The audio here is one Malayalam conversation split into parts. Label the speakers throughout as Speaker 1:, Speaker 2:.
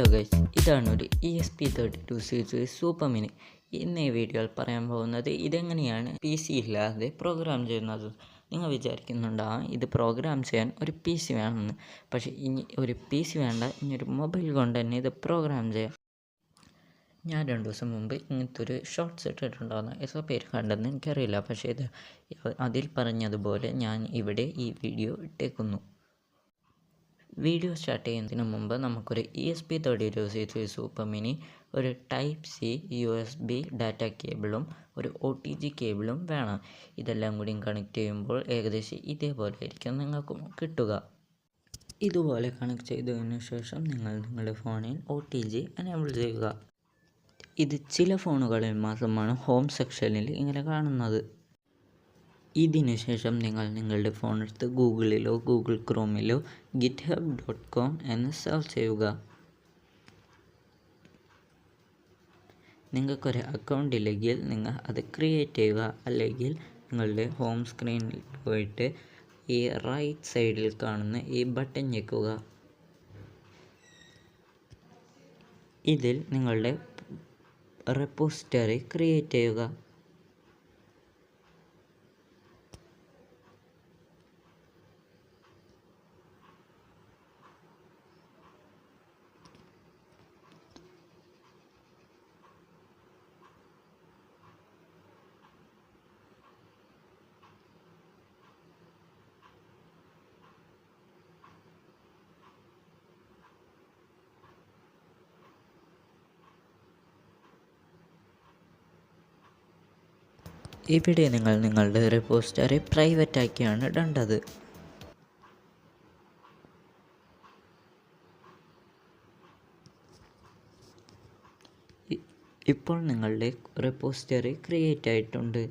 Speaker 1: ഹലോ ഗൈസ്, ഇതാണ് ഒരു ESP32 സീരീസ് സൂപ്പർ മിനി. ഇന്ന് ഈ വീഡിയോയിൽ പറയാൻ പോകുന്നത് ഇതെങ്ങനെയാണ് PC ഇല്ലാതെ പ്രോഗ്രാം ചെയ്യുന്നത്. നിങ്ങൾ വിചാരിക്കുന്നുണ്ടാകും ഇത് പ്രോഗ്രാം ചെയ്യാൻ ഒരു PC വേണമെന്ന്. പക്ഷേ ഇനി ഒരു PC വേണ്ട, ഇനി ഒരു മൊബൈൽ കൊണ്ട് തന്നെ ഇത് പ്രോഗ്രാം ചെയ്യാം. ഞാൻ 2 ദിവസം മുമ്പ് ഇങ്ങനത്തെ ഒരു ഷോർട്ട്സ് ഇട്ടിട്ടുണ്ടാകുന്നു. എത്ര പേര് കണ്ടെന്ന് എനിക്കറിയില്ല, പക്ഷേ അതിൽ പറഞ്ഞതുപോലെ ഞാൻ ഇവിടെ ഈ വീഡിയോ ഇട്ടേക്കുന്നു. വീഡിയോ സ്റ്റാർട്ട് ചെയ്യുന്നതിന് മുമ്പ് നമുക്കൊരു ESP32 സീരീസ് സൂപ്പർ മിനി, ഒരു ടൈപ്പ് C USB ഡാറ്റ കേബിളും ഒരു OTG കേബിളും വേണം. ഇതെല്ലാം കൂടി കണക്ട് ചെയ്യുമ്പോൾ ഏകദേശം ഇതേപോലെ ആയിരിക്കും നിങ്ങൾക്ക് കിട്ടുക. ഇതുപോലെ കണക്ട് ചെയ്തതിനു ശേഷം നിങ്ങളുടെ ഫോണിൽ OTG എനേബിൾ ചെയ്യുക. ഇത് ചില ഫോണുകളിൽ മാത്രമാണ് ഹോം സെക്ഷനിൽ ഇങ്ങനെ കാണുന്നത്. ഇതിനു ശേഷം നിങ്ങളുടെ ഫോൺ എടുത്ത് ഗൂഗിളിലോ ഗൂഗിൾ ക്രോമിലോ github.com എന്ന് സെർച്ച് ചെയ്യുക. നിങ്ങൾക്കൊരു അക്കൗണ്ട് ഇല്ലെങ്കിൽ നിങ്ങൾ അത് ക്രിയേറ്റ് ചെയ്യുക. അല്ലെങ്കിൽ നിങ്ങളുടെ ഹോം സ്ക്രീനിൽ പോയിട്ട് ഈ റൈറ്റ് സൈഡിൽ കാണുന്ന ഈ ബട്ടൺ ഞെക്കുക. ഇതിൽ നിങ്ങളുടെ റെപ്പോസിറ്ററി ക്രിയേറ്റ് ചെയ്യുക. ഇവിടെ നിങ്ങൾ നിങ്ങളുടെ റെപ്പോസിറ്ററി പ്രൈവറ്റ് ആക്കിയാണ് ഇടേണ്ടത്. ഇപ്പോൾ നിങ്ങളുടെ റെപ്പോസിറ്ററി ക്രിയേറ്റ് ആയിട്ടുണ്ട്.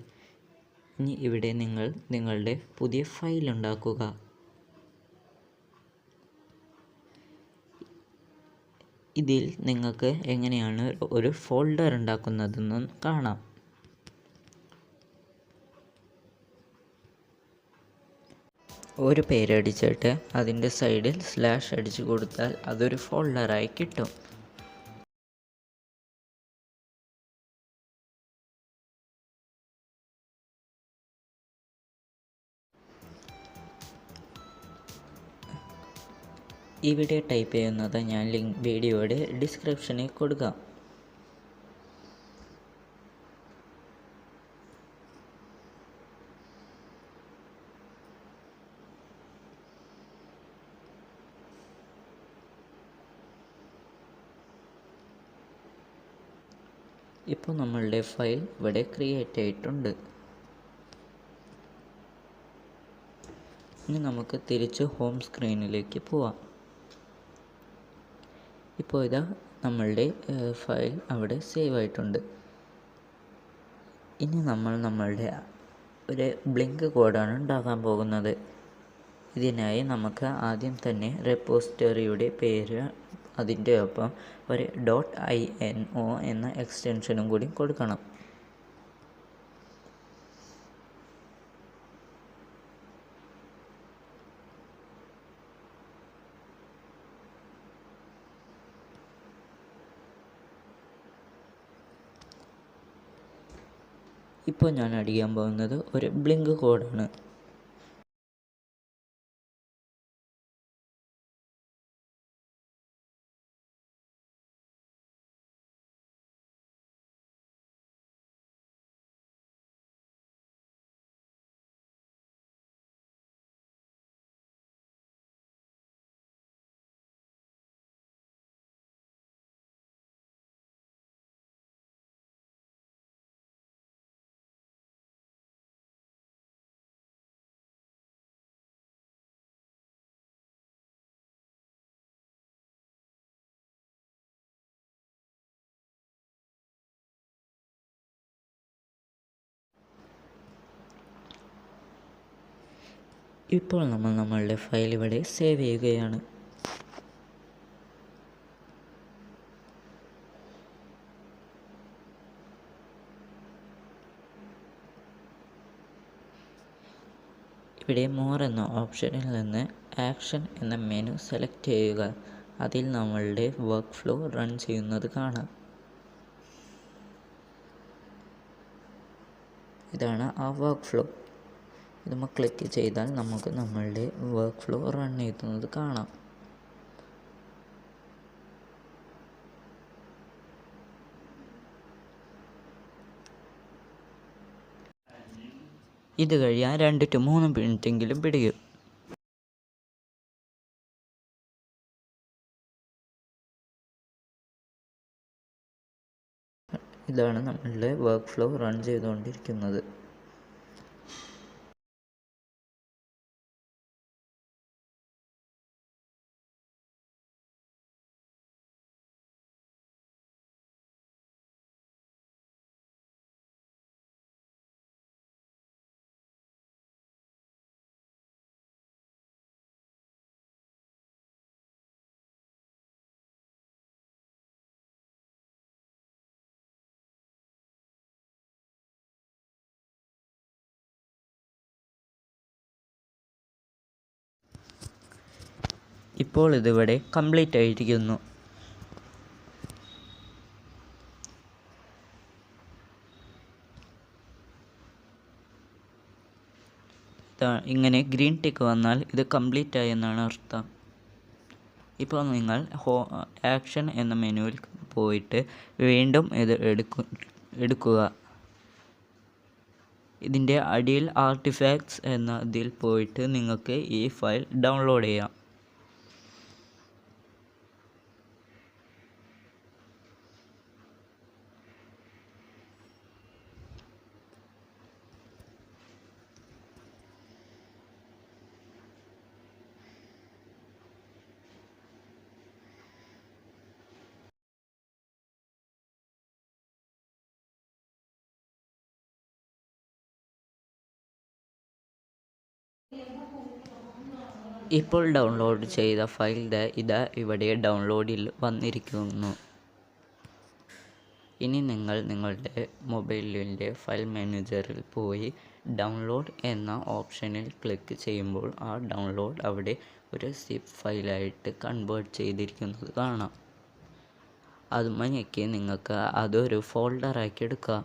Speaker 1: ഇനി ഇവിടെ നിങ്ങൾ നിങ്ങളുടെ പുതിയ ഫയൽ ഉണ്ടാക്കുക. ഇതിൽ നിങ്ങൾക്ക് എങ്ങനെയാണ് ഒരു ഫോൾഡർ ഉണ്ടാക്കുന്നതെന്ന് കാണാം. ഒരു പേരടിച്ചിട്ട് അതിൻ്റെ സൈഡിൽ സ്ലാഷ് അടിച്ചു കൊടുത്താൽ അതൊരു ഫോൾഡറായി കിട്ടും. ഇവിടെ ടൈപ്പ് ചെയ്യുന്നത് ഞാൻ ലിങ്ക് വീഡിയോയുടെ ഡിസ്ക്രിപ്ഷനിൽ കൊടുക്കാം. ഇപ്പോൾ നമ്മളുടെ ഫയൽ ഇവിടെ ക്രിയേറ്റ് ആയിട്ടുണ്ട്. ഇനി നമുക്ക് തിരിച്ച് ഹോം സ്ക്രീനിലേക്ക് പോവാം. ഇപ്പോൾ ഇതാ നമ്മളുടെ ഫയൽ അവിടെ സേവ് ആയിട്ടുണ്ട്. ഇനി നമ്മളുടെ ഒരു ബ്ലിങ്ക് കോഡാണ് ഉണ്ടാക്കാൻ പോകുന്നത്. ഇതിനായി നമുക്ക് ആദ്യം തന്നെ റെപ്പോസിറ്ററിയുടെ പേര് അതിൻ്റെ ഒപ്പം ഒരു .ino എന്ന എക്സ്റ്റൻഷനും കൂടി കൊടുക്കണം. ഇപ്പോൾ ഞാൻ അടിക്കാൻ പോകുന്നത് ഒരു ബ്ലിങ്ക് കോഡാണ്. ഇപ്പോൾ നമ്മളുടെ ഫയൽ ഇവിടെ സേവ് ചെയ്യുകയാണ്. ഇവിടെ മോർ എന്ന ഓപ്ഷനിൽ നിന്ന് ആക്ഷൻ എന്ന മെനു സെലക്ട് ചെയ്യുക. അതിൽ നമ്മളുടെ വർക്ക് ഫ്ലോ റൺ ചെയ്യുന്നത് കാണാം. ഇതാണ് ആ വർക്ക് ഫ്ലോ. ഇത് ക്ലിക്ക് ചെയ്താൽ നമുക്ക് നമ്മളുടെ വർക്ക് ഫ്ലോ റൺ ചെയ്യുന്നത് കാണാം. ഇത് കഴിയാൻ 2 to 3 മിനിറ്റെങ്കിലും പിടിക്കും. ഇതാണ് നമ്മളുടെ വർക്ക് ഫ്ലോ റൺ ചെയ്തുകൊണ്ടിരിക്കുന്നത്. ഇപ്പോൾ ഇതിവിടെ കംപ്ലീറ്റ് ആയിരിക്കുന്നു. ഇങ്ങനെ ഗ്രീൻ ടിക്ക് വന്നാൽ ഇത് കംപ്ലീറ്റ് ആയി എന്നാണ് അർത്ഥം. ഇപ്പോൾ നിങ്ങൾ ആക്ഷൻ എന്ന മെനുവിൽ പോയിട്ട് വീണ്ടും ഇത് എടുക്കുക. ഇതിൻ്റെ അടിയിൽ ആർട്ടിഫാക്ട്സ് എന്ന ഇതിൽ പോയിട്ട് നിങ്ങൾക്ക് ഈ ഫയൽ ഡൗൺലോഡ് ചെയ്യാം. ഇപ്പോൾ ഡൗൺലോഡ് ചെയ്ത ഫയൽ ഇതാ ഇവിടെ ഡൗൺലോഡിൽ വന്നിരിക്കുന്നു. ഇനി നിങ്ങൾ നിങ്ങളുടെ മൊബൈലിൻ്റെ ഫയൽ മാനേജറിൽ പോയി ഡൗൺലോഡ് എന്ന ഓപ്ഷനിൽ ക്ലിക്ക് ചെയ്യുമ്പോൾ ആ ഡൗൺലോഡ് അവിടെ ഒരു സിപ്പ് ഫയലായിട്ട് കൺവേർട്ട് ചെയ്തിരിക്കുന്നത് കാണാം. അതുമഞ്ഞയ്ക്ക് നിങ്ങൾക്ക് അതൊരു ഫോൾഡറാക്കി എടുക്കാം.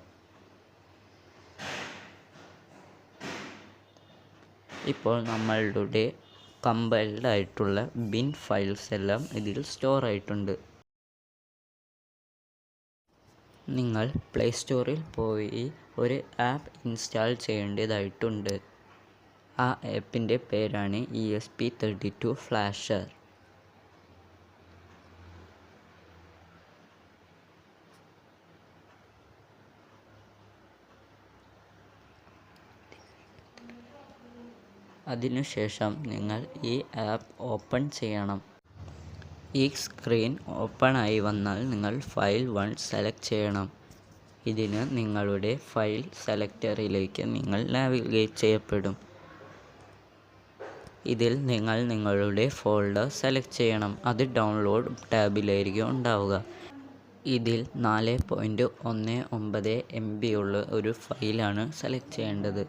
Speaker 1: ഇപ്പോൾ നമ്മളുടെ കമ്പൈൽഡ് ആയിട്ടുള്ള ബിൻ ഫയൽസ് എല്ലാം ഇതിൽ സ്റ്റോർ ആയിട്ടുണ്ട്. നിങ്ങൾ പ്ലേ സ്റ്റോറിൽ പോയി ഒരു ആപ്പ് ഇൻസ്റ്റാൾ ചെയ്യേണ്ടതായിട്ടുണ്ട്. ആ ആപ്പിൻ്റെ പേരാണ് ESP32 ഫ്ലാഷർ. അതിനുശേഷം നിങ്ങൾ ഈ ആപ്പ് ഓപ്പൺ ചെയ്യണം. ഈ സ്ക്രീൻ ഓപ്പണായി വന്നാൽ നിങ്ങൾ ഫയൽ 1 സെലക്ട് ചെയ്യണം. ഇതിന് നിങ്ങളുടെ ഫയൽ സെലക്ടറിലേക്ക് നിങ്ങൾ നാവിഗേറ്റ് ചെയ്യപ്പെടും. ഇതിൽ നിങ്ങൾ നിങ്ങളുടെ ഫോൾഡർ സെലക്ട് ചെയ്യണം. അത് ഡൗൺലോഡ് ടാബിലായിരിക്കും ഉണ്ടാവുക. ഇതിൽ 4.19 MB ഉള്ള ഒരു ഫയലാണ് സെലക്ട് ചെയ്യേണ്ടത്.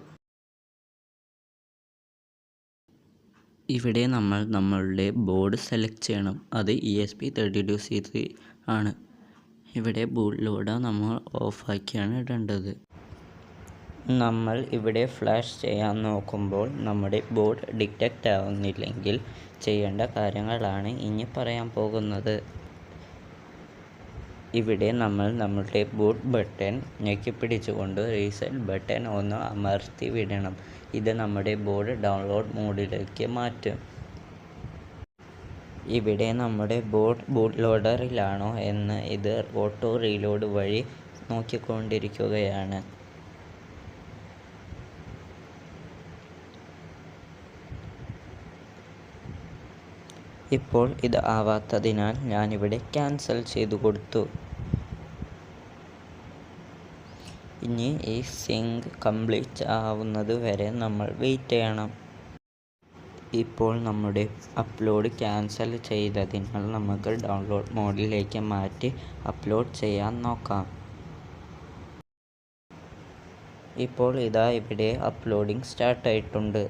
Speaker 1: ഇവിടെ നമ്മൾ നമ്മളുടെ ബോർഡ് സെലക്ട് ചെയ്യണം. അത് ESP32C3 ആണ്. ഇവിടെ ബൂട്ട് ലോഡർ നമ്മൾ ഓഫാക്കിയാണ് ഇടേണ്ടത്. നമ്മൾ ഇവിടെ ഫ്ലാഷ് ചെയ്യാൻ നോക്കുമ്പോൾ നമ്മുടെ ബോർഡ് ഡിറ്റക്റ്റ് ആവുന്നില്ലെങ്കിൽ ചെയ്യേണ്ട കാര്യങ്ങളാണ് ഇനി പറയാൻ പോകുന്നത്. ഇവിടെ നമ്മൾ നമ്മുടെ ബൂട്ട് ബട്ടൺ ഞെക്കിപ്പിടിച്ചുകൊണ്ട് റീസെറ്റ് ബട്ടൺ ഒന്ന് അമർത്തി വിടണം. ഇത് നമ്മുടെ ബോർഡ് ഡൗൺലോഡ് മോഡിലേക്ക് മാറ്റും. ഇവിടെ നമ്മുടെ ബോർഡ് ബൂട്ട് ലോഡറിലാണോ എന്ന് ഇത് ഓട്ടോ റീലോഡ് വഴി നോക്കിക്കൊണ്ടിരിക്കുകയാണ്. ഇപ്പോൾ ഇത് ആവാത്തതിനാൽ ഞാനിവിടെ ക്യാൻസൽ ചെയ്തു കൊടുത്തു. ഇനി ഈ സിങ്ക് കംപ്ലീറ്റ് ആവുന്നത് വരെ നമ്മൾ വെയിറ്റ് ചെയ്യണം. ഇപ്പോൾ നമ്മുടെ അപ്ലോഡ് ക്യാൻസൽ ചെയ്തതിനാൽ നമുക്ക് ഡൗൺലോഡ് മോഡിലേക്ക് മാറ്റി അപ്ലോഡ് ചെയ്യാൻ നോക്കാം. ഇപ്പോൾ ഇതാ ഇവിടെ അപ്ലോഡിംഗ് സ്റ്റാർട്ടായിട്ടുണ്ട്.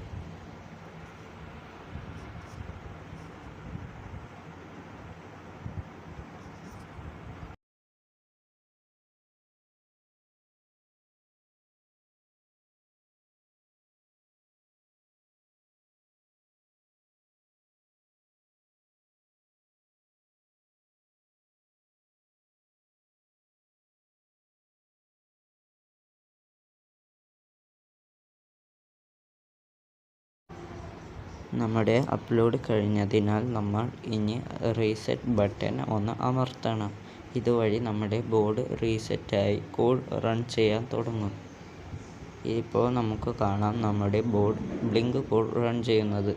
Speaker 1: നമ്മുടെ അപ്ലോഡ് കഴിഞ്ഞതിനാൽ നമ്മൾ ഇനി റീസെറ്റ് ബട്ടൺ ഒന്ന് അമർത്തണം. ഇതുവഴി നമ്മുടെ ബോർഡ് റീസെറ്റായി കോഡ് റൺ ചെയ്യാൻ തുടങ്ങും. ഇപ്പോൾ നമുക്ക് കാണാം നമ്മുടെ ബോർഡ് ബ്ലിങ്ക് കോഡ് റൺ ചെയ്യുന്നത്.